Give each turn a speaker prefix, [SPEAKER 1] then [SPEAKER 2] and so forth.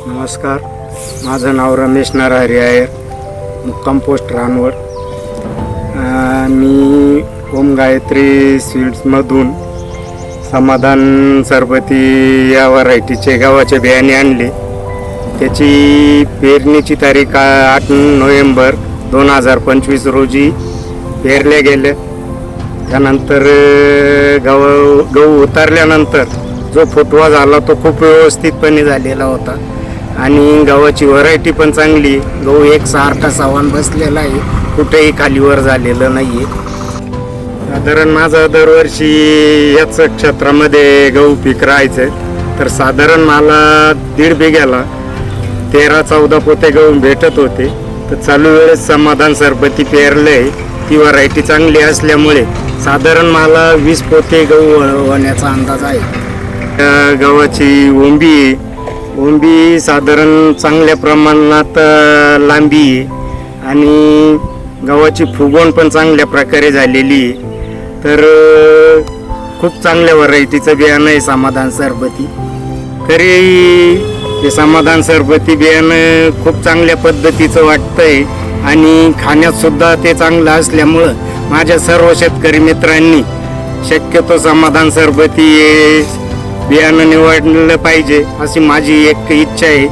[SPEAKER 1] नमस्कार, माझं नाव रमेश नरहरी आहे, मुक्काम पोस्ट रानवड. मी ओम गायत्री स्वीट्समधून समाधान सरबती या व्हरायटीचे गव्हाचे बियाणे आणले. त्याची पेरणीची तारीख 8 नोव्हेंबर 2025 रोजी पेरले गेले. त्यानंतर गहू उतारल्यानंतर जो फुटवा झाला तो खूप व्यवस्थितपणे झालेला होता आणि गव्हाची व्हरायटी पण चांगली. गहू एकसारखा सावण बसलेला आहे, कुठेही खालीवर झालेलं नाही आहे. साधारण माझं दरवर्षी याच क्षेत्रामध्ये गहू पीक राहायचं, तर साधारण मला 1.5 बिघ्याला 13-14 पोते गहू भेटत होते. तर चालू वेळेस समाधान सरबती पेरलं आहे. ती व्हरायटी चांगली असल्यामुळे साधारण मला 20 पोते गहू होण्याचा अंदाज आहे. गव्हाची ओंबी साधारण चांगल्या प्रमाणात लांबी आहे आणि गव्हाची फुगवण पण चांगल्या प्रकारे झालेली आहे. तर खूप चांगल्या व्हरायटीचं बियाणं आहे समाधान सरबती. तरी हे समाधान सरबती बियाणं खूप चांगल्या पद्धतीचं वाटतंय आणि खाण्यातसुद्धा ते चांगलं असल्यामुळं माझ्या सर्व शेतकरी मित्रांनी शक्यतो समाधान सरबती बियाणं निवडलं पाहिजे अशी माझी एक इच्छा आहे.